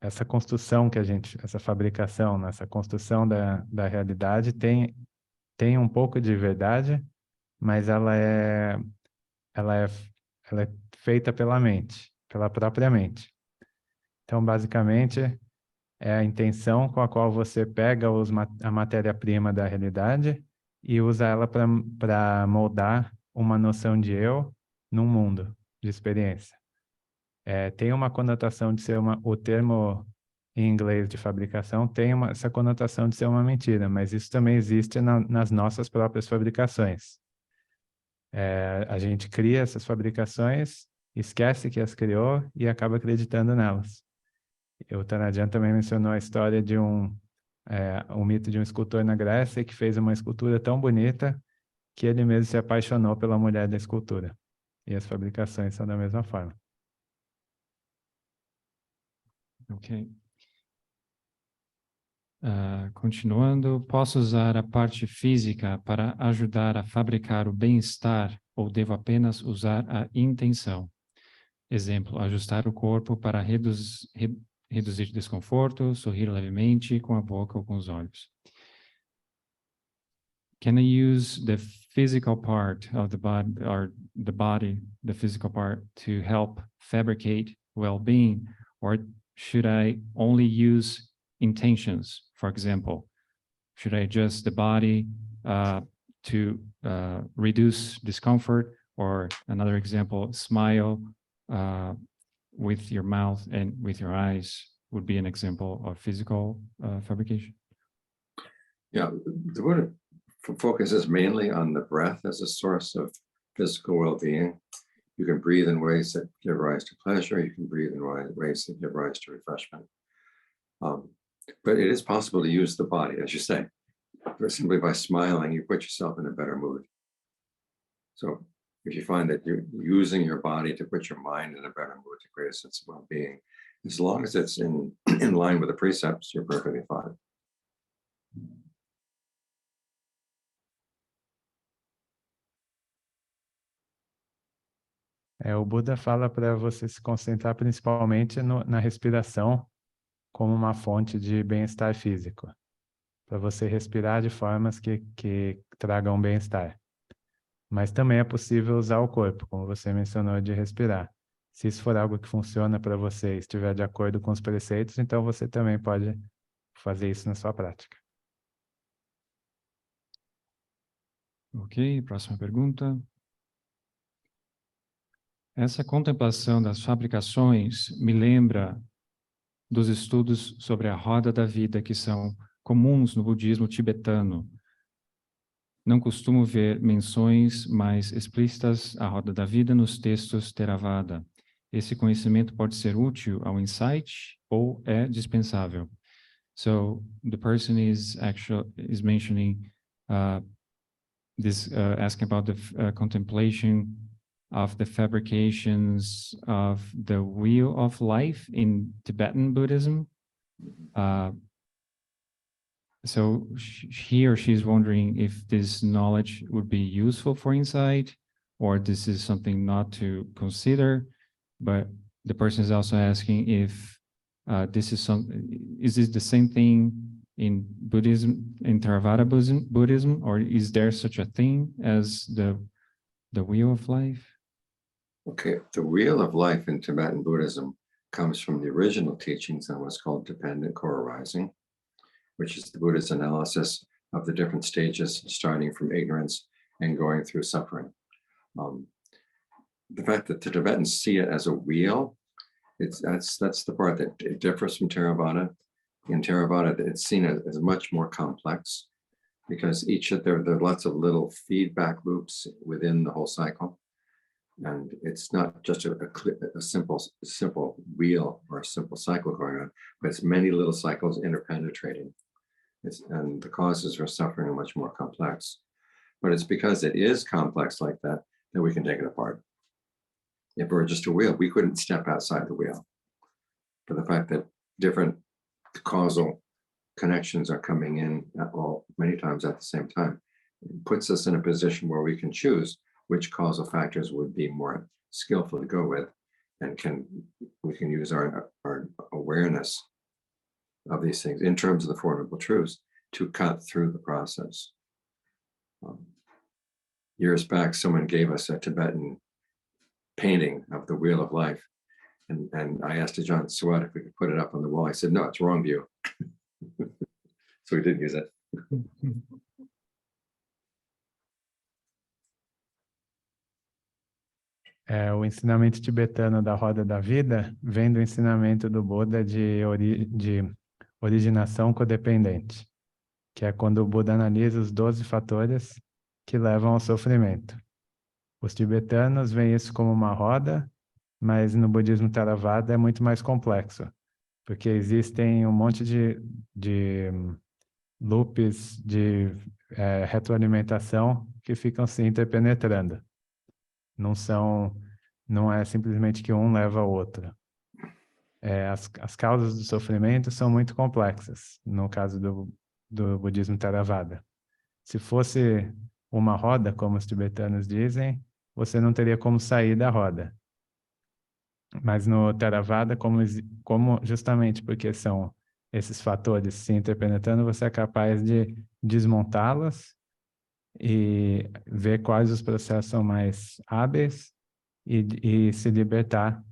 Speaker 3: Essa construção essa fabricação, essa construção da realidade tem um pouco de verdade, mas ela é feita pela mente, pela própria mente. Então, basicamente, é a intenção com a qual você pega a matéria-prima da realidade e usa ela para moldar uma noção de eu num mundo de experiência. Tem uma conotação de ser o termo em inglês de fabricação tem essa conotação de ser uma mentira, mas isso também existe nas nossas próprias fabricações. A gente cria essas fabricações, esquece que as criou e acaba acreditando nelas. O Thanissaro também mencionou a história de um mito de um escultor na Grécia que fez uma escultura tão bonita que ele mesmo se apaixonou pela mulher da escultura. E as fabricações são da mesma forma.
Speaker 1: Ok. Continuando, posso usar a parte física para ajudar a fabricar o bem-estar ou devo apenas usar a intenção? Exemplo, ajustar o corpo para reduzir desconforto, sorrir levemente com a boca ou com os olhos. Can I use the physical part of the body, or the physical part, to help fabricate well-being, or should I only use intentions? For example, should I adjust the body to reduce discomfort? Or another example, smile with your mouth and with your eyes would be an example of physical fabrication.
Speaker 2: Yeah, the Buddha focuses mainly on the breath as a source of physical well-being. You can breathe in ways that give rise to pleasure. You can breathe in ways that give rise to refreshment. But it is possible to use the body, as you say. Simply by smiling, you put yourself in a better mood. So if you find that you're using your body to put your mind in a better mood, to create a sense of well-being, as long as it's in line with the precepts, you're perfectly fine.
Speaker 3: O Buda fala para você se concentrar principalmente na respiração como uma fonte de bem-estar físico, para você respirar de formas que tragam bem-estar. Mas também é possível usar o corpo, como você mencionou, de respirar. Se isso for algo que funciona para você e estiver de acordo com os preceitos, então você também pode fazer isso na sua prática.
Speaker 1: Ok, próxima pergunta. Essa contemplação das fabricações me lembra dos estudos sobre a roda da vida que são comuns no budismo tibetano. Não costumo ver menções mais explícitas à roda da vida nos textos Theravada. Esse conhecimento pode ser útil ao insight ou é dispensável. So the person is mentioning asking about the contemplation of the fabrications of the wheel of life in Tibetan Buddhism. So he or she is wondering if this knowledge would be useful for insight, or this is something not to consider. But the person is also asking if is this the same thing in Buddhism, in Theravada Buddhism, or is there such a thing as the wheel of life?
Speaker 2: Okay, the wheel of life in Tibetan Buddhism comes from the original teachings on what's called dependent co-arising, which is the Buddha's analysis of the different stages, starting from ignorance and going through suffering. The fact that the Tibetans see it as a wheel, that's the part that it differs from Theravada. In Theravada, it's seen as much more complex because there are lots of little feedback loops within the whole cycle. And it's not just a simple wheel or a simple cycle going on, but it's many little cycles interpenetrating. And the causes for suffering are much more complex. But it's because it is complex like that we can take it apart. If it were just a wheel, we couldn't step outside the wheel. But the fact that different causal connections are coming in many times at the same time, it puts us in a position where we can choose which causal factors would be more skillful to go with, and we can use our awareness of these things in terms of the Four Noble Truths to cut through the process. Years back, someone gave us a Tibetan painting of the Wheel of Life, and I asked Ajaan Thanissaro if we could put it up on the wall. I said, no, it's wrong view. So we didn't use it.
Speaker 3: O ensinamento tibetano da roda da vida vem do ensinamento do Buda de originação codependente, que é quando o Buda analisa os 12 fatores que levam ao sofrimento. Os tibetanos veem isso como uma roda, mas no budismo Theravada é muito mais complexo, porque existem um monte de loops de retroalimentação que ficam se interpenetrando. Não é simplesmente que um leva ao outro. As causas do sofrimento são muito complexas, no caso do budismo Theravada. Se fosse uma roda, como os tibetanos dizem, você não teria como sair da roda. Mas no Theravada, como justamente porque são esses fatores se interpenetrando, você é capaz de desmontá-los e ver quais os processos são mais hábeis e se libertar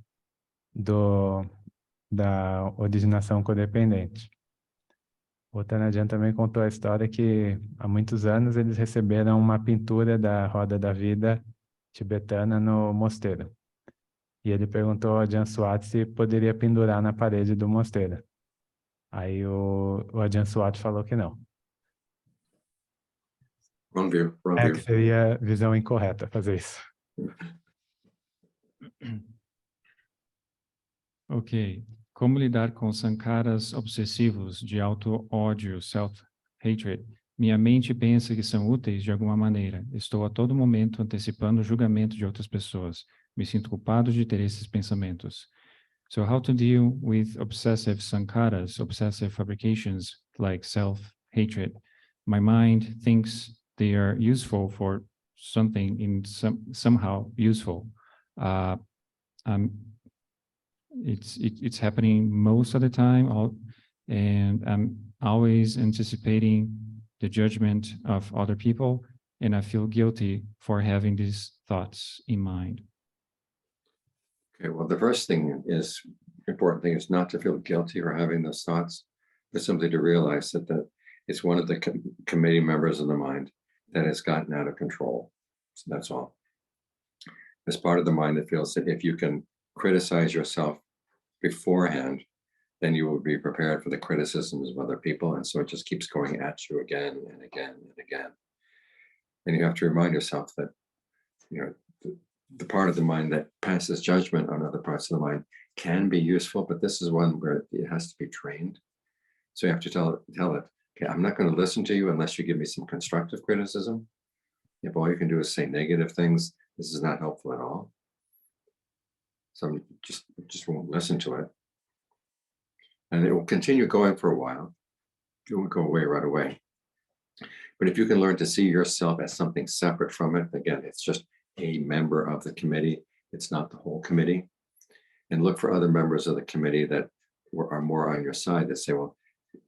Speaker 3: da originação codependente. O Ajaan também contou a história que há muitos anos eles receberam uma pintura da Roda da Vida tibetana no mosteiro. E ele perguntou ao Ajaan se poderia pendurar na parede do mosteiro. Aí o Ajaan falou que não.
Speaker 2: Wrong view.
Speaker 3: Que seria a visão incorreta fazer isso.
Speaker 1: Ok. Como lidar com sankaras obsessivos de auto-ódio, self-hatred? Minha mente pensa que são úteis de alguma maneira. Estou a todo momento antecipando o julgamento de outras pessoas. Me sinto culpado de ter esses pensamentos. So how to deal with obsessive sankaras, obsessive fabrications like self-hatred? My mind thinks they are useful for something somehow useful. It's happening most of the time, and I'm always anticipating the judgment of other people, and I feel guilty for having these thoughts in mind.
Speaker 2: Okay, well, Well, the first thing is, important thing is not to feel guilty for having those thoughts, but simply to realize that it's one of the committee members of the mind that has gotten out of control. So that's all. It's part of the mind that feels that if you can criticize yourself beforehand, then you will be prepared for the criticisms of other people. And so it just keeps going at you again and again and again. And you have to remind yourself that, you know, the part of the mind that passes judgment on other parts of the mind can be useful, but this is one where it has to be trained. So you have to tell it, okay, I'm not going to listen to you unless you give me some constructive criticism. If all you can do is say negative things, this is not helpful at all. So just won't listen to it. And it will continue going for a while. It won't go away right away. But if you can learn to see yourself as something separate from it, again, it's just a member of the committee. It's not the whole committee. And look for other members of the committee that are more on your side that say, well,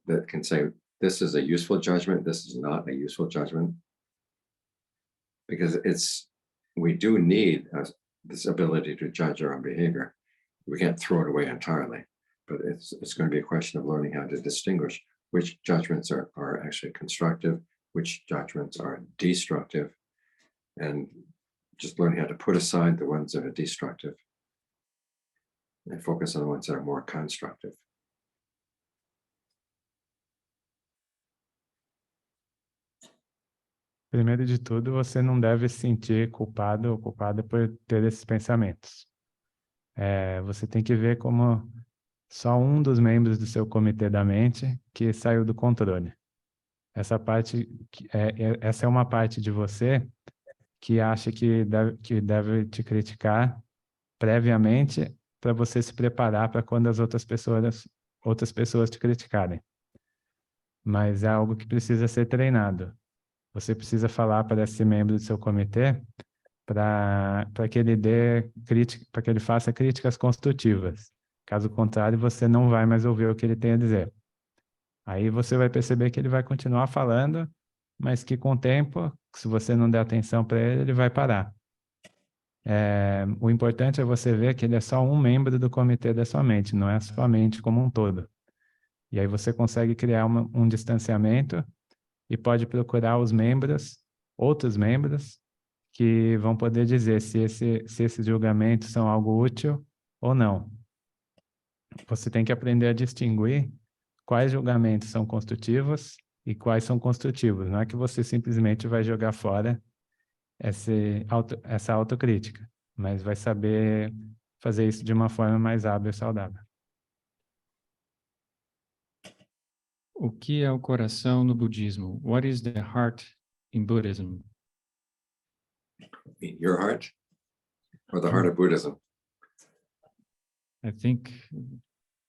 Speaker 2: that can say, this is a useful judgment. This is not a useful judgment. Because we do need this ability to judge our own behavior. We can't throw it away entirely, but it's going to be a question of learning how to distinguish which judgments are actually constructive, which judgments are destructive, and just learning how to put aside the ones that are destructive and focus on the ones that are more constructive.
Speaker 3: Primeiro de tudo, você não deve se sentir culpado ou culpada por ter esses pensamentos. Você tem que ver como só um dos membros do seu comitê da mente que saiu do controle. Essa é uma parte de você que acha que deve te criticar previamente para você se preparar para quando as outras pessoas te criticarem. Mas é algo que precisa ser treinado. Você precisa falar para esse membro do seu comitê para que ele faça críticas construtivas. Caso contrário, você não vai mais ouvir o que ele tem a dizer. Aí você vai perceber que ele vai continuar falando, mas que com o tempo, se você não der atenção para ele, ele vai parar. O importante é você ver que ele é só um membro do comitê da sua mente, não é a sua mente como um todo. E aí você consegue criar um distanciamento e pode procurar outros membros, que vão poder dizer se esses julgamentos são algo útil ou não. Você tem que aprender a distinguir quais julgamentos são construtivos e quais são construtivos. Não é que você simplesmente vai jogar fora essa autocrítica, mas vai saber fazer isso de uma forma mais hábil e saudável.
Speaker 1: O que é o coração no budismo? What is the heart in Buddhism?
Speaker 2: Your heart or the heart of Buddhism?
Speaker 1: I think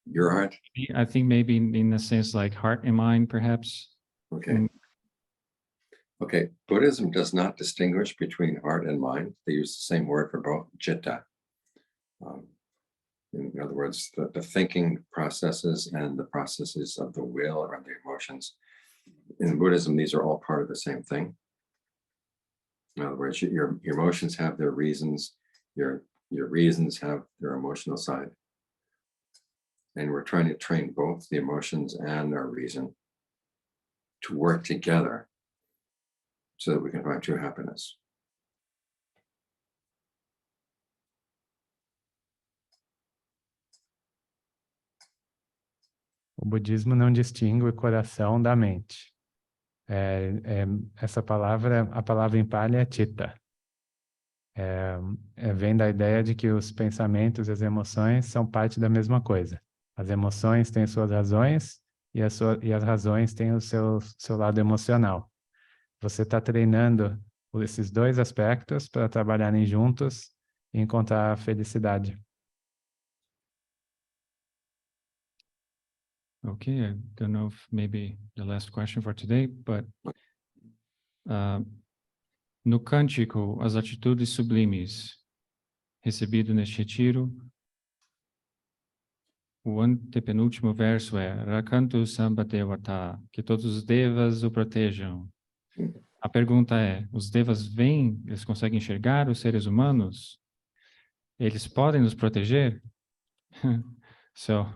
Speaker 2: Your heart?
Speaker 1: I think maybe in a sense like heart and mind, perhaps.
Speaker 2: Okay. Okay, Buddhism does not distinguish between heart and mind. They use the same word for both, citta. In other words, the thinking processes and the processes of the will or the emotions. In Buddhism, these are all part of the same thing. In other words, your emotions have their reasons, your reasons have their emotional side. And we're trying to train both the emotions and our reason to work together so that we can find true happiness.
Speaker 3: O budismo não distingue o coração da mente. Essa palavra, a palavra em pali é citta. Vem da ideia de que os pensamentos e as emoções são parte da mesma coisa. As emoções têm suas razões e as razões têm o seu lado emocional. Você está treinando esses dois aspectos para trabalharem juntos e encontrar a felicidade.
Speaker 1: Okay, I don't know if maybe the last question for today, but no cântico, as atitudes sublimes, recebido neste retiro, o antepenúltimo verso é Rakantu Samba Devata, que todos os devas o protejam. A pergunta é, os devas veem, eles conseguem enxergar os seres humanos? eles podem nos proteger? So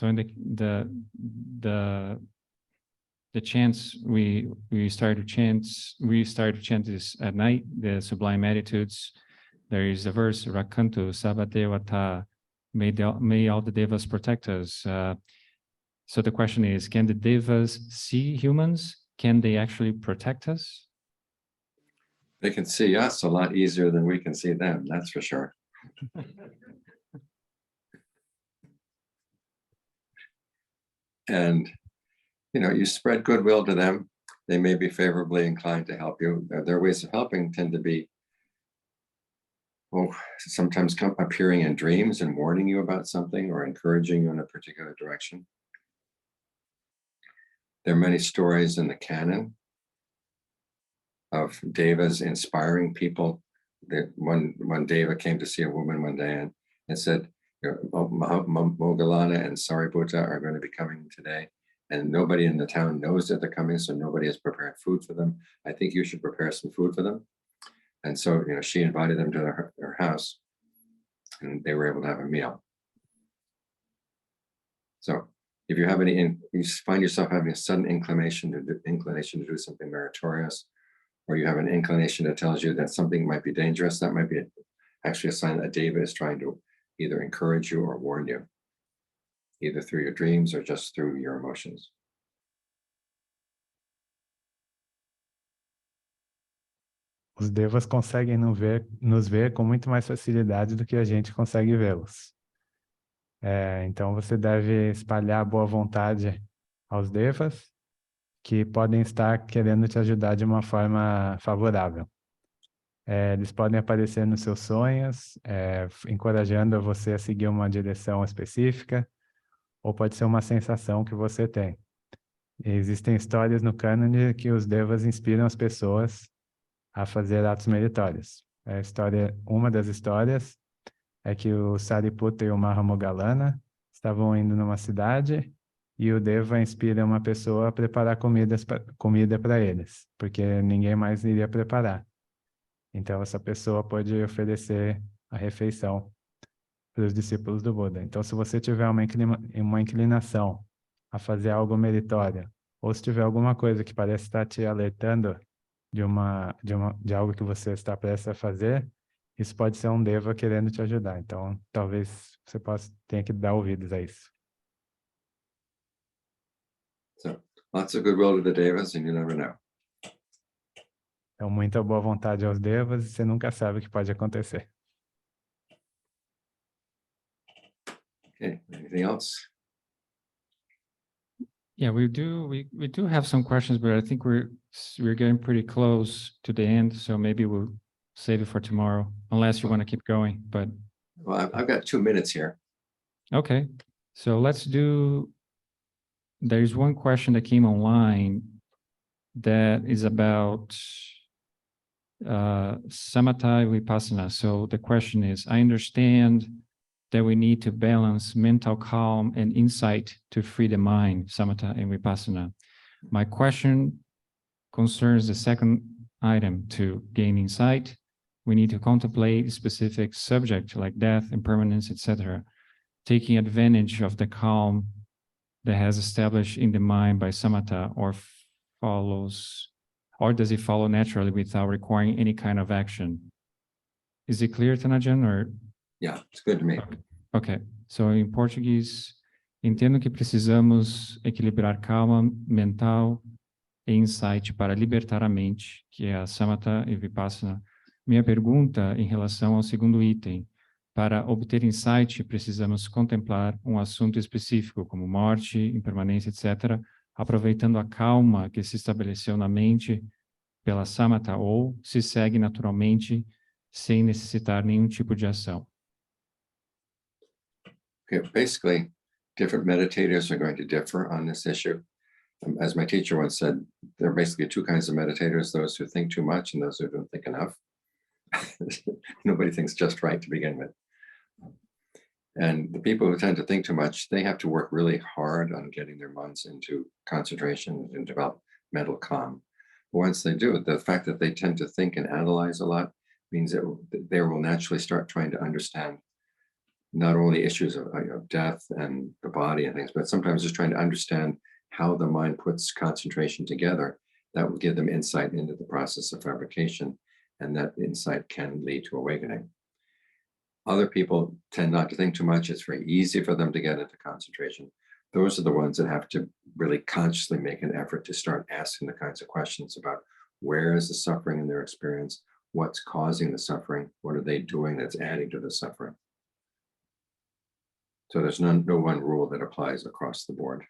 Speaker 1: in the chants we start to chant this at night, the sublime attitudes. There is a verse, Rakantu Sabadevata, may all the devas protect us. So the question is, can the devas see humans? Can they actually protect us?
Speaker 2: They can see us a lot easier than we can see them, that's for sure. And, you know, you spread goodwill to them. They may be favorably inclined to help you. Their ways of helping tend to be, well, sometimes appearing in dreams and warning you about something or encouraging you in a particular direction. There are many stories in the canon of devas inspiring people. One deva came to see a woman one day and said, Moggallana and Sariputta are going to be coming today, and nobody in the town knows that they're coming, so nobody has prepared food for them. I think you should prepare some food for them. And so, you know, she invited them to her house, and they were able to have a meal. So if you have you find yourself having a sudden inclination to do something meritorious, or you have an inclination that tells you that something might be dangerous, that might be actually a sign that a deva is trying to either encourage you or warn you, either through your dreams or just through your emotions.
Speaker 3: Os devas conseguem nos ver com muito mais facilidade do que a gente consegue vê-los. Então você deve espalhar boa vontade aos devas, que podem estar querendo te ajudar de uma forma favorável. Eles podem aparecer nos seus sonhos, encorajando você a seguir uma direção específica, ou pode ser uma sensação que você tem. Existem histórias no cânone que os devas inspiram as pessoas a fazer atos meritórios. Uma das histórias é que o Sariputta e o Mahamoggallana estavam indo numa cidade e o deva inspira uma pessoa a preparar comida para eles, porque ninguém mais iria preparar. Então essa pessoa pode oferecer a refeição para os discípulos do Buda. Então se você tiver uma inclinação a fazer algo meritório, ou se tiver alguma coisa que parece estar te alertando de algo que você está prestes a fazer, isso pode ser um deva querendo te ajudar. Então talvez você tenha que dar ouvidos a isso.
Speaker 2: So lots of goodwill to the devas, and you never know.
Speaker 3: Então muita boa vontade aos devas e você nunca sabe o que pode acontecer.
Speaker 2: Okay, anything else?
Speaker 1: Yeah, we do have some questions, but I think we're getting pretty close to the end, so maybe we'll save it for tomorrow, unless you want to keep going. But
Speaker 2: Well, I've got 2 minutes here.
Speaker 1: okay, so there's one question that came online that is about samatha vipassana. So the question is, I understand that we need to balance mental calm and insight to free the mind, samatha and vipassana. My question concerns the second item. To gain insight, we need to contemplate a specific subject like death, impermanence, etc., taking advantage of the calm that has established in the mind by samatha, or does it follow naturally without requiring any kind of action? Is it clear, Ajaan, or?
Speaker 2: Yeah, it's good to me.
Speaker 1: Ok, so em português, entendo que precisamos equilibrar calma mental e insight para libertar a mente, que é a samatha e vipassana. Minha pergunta em relação ao segundo item: para obter insight, precisamos contemplar um assunto específico, como morte, impermanência, etc., aproveitando a calma que se estabeleceu na mente pela samatha, ou se segue naturalmente sem necessitar nenhum tipo de ação.
Speaker 2: Okay, basically, different meditators are going to differ on this issue. As my teacher once said, there are basically 2 kinds of meditators: those who think too much and those who don't think enough. Nobody thinks just right to begin with. And the people who tend to think too much, they have to work really hard on getting their minds into concentration and develop mental calm. But once they do, the fact that they tend to think and analyze a lot means that they will naturally start trying to understand not only issues of death and the body and things, but sometimes just trying to understand how the mind puts concentration together. That will give them insight into the process of fabrication, and that insight can lead to awakening. Other people tend not to think too much. It's very easy for them to get into concentration. Those are the ones that have to really consciously make an effort to start asking the kinds of questions about where is the suffering in their experience, what's causing the suffering, what are they doing that's adding to the suffering. So there's no one rule that applies across the board.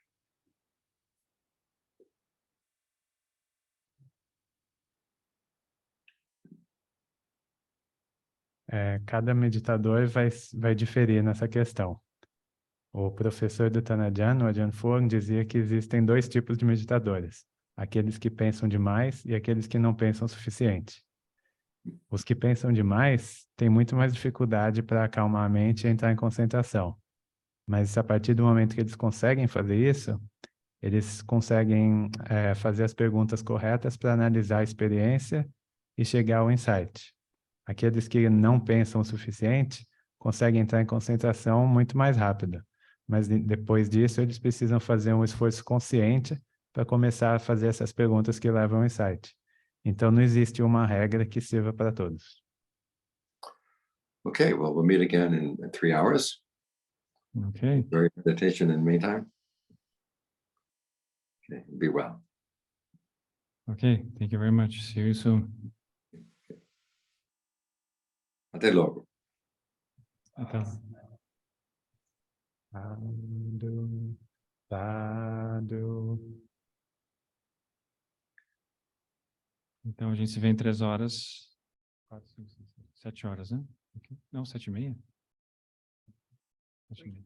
Speaker 3: Cada meditador vai diferir nessa questão. O professor do Taan Ajaan, o Ajaan Thanissaro, dizia que existem dois tipos de meditadores. Aqueles que pensam demais e aqueles que não pensam o suficiente. Os que pensam demais têm muito mais dificuldade para acalmar a mente e entrar em concentração. Mas a partir do momento que eles conseguem fazer isso, eles conseguem fazer as perguntas corretas para analisar a experiência e chegar ao insight. Aqueles que não pensam o suficiente conseguem entrar em concentração muito mais rápido. Mas depois disso, eles precisam fazer um esforço consciente para começar a fazer essas perguntas que levam ao insight. Então, não existe uma regra que sirva para todos.
Speaker 2: Okay, well, we'll meet again in 3 hours.
Speaker 1: Okay.
Speaker 2: Very meditation in the meantime. Okay, be well.
Speaker 1: Okay. Thank you very much. See you soon.
Speaker 2: Até logo.
Speaker 1: Então,
Speaker 3: Sadhu.
Speaker 1: então a gente se vê em 3 horas. 4, 5, 6, 7 horas, né? Okay. Não, 7h30? 7h30.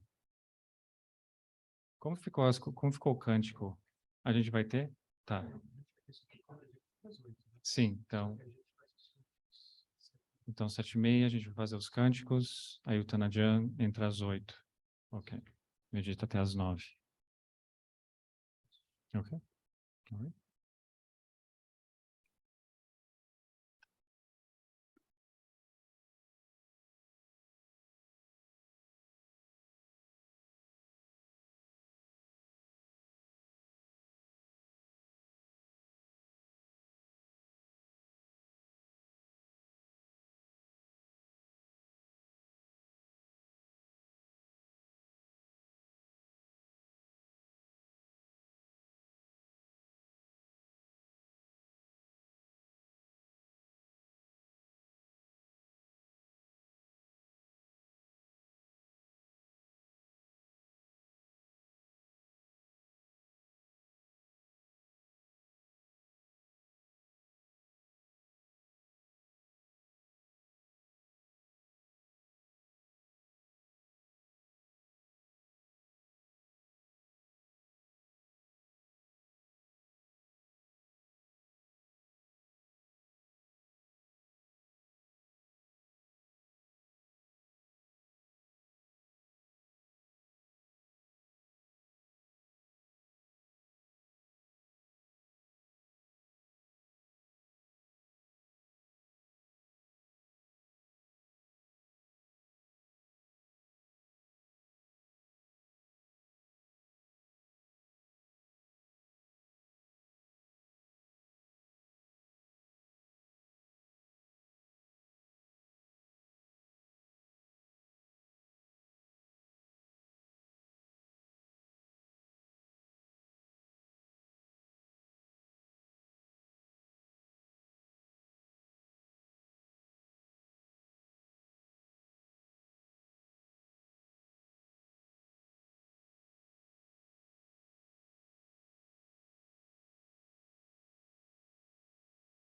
Speaker 1: Como ficou o cântico? A gente vai ter? Tá. Sim, então. Então, 7h30, a gente vai fazer os cânticos, aí o Taan Ajaan entra às 8. Ok. Medita até às 9. Ok? All right.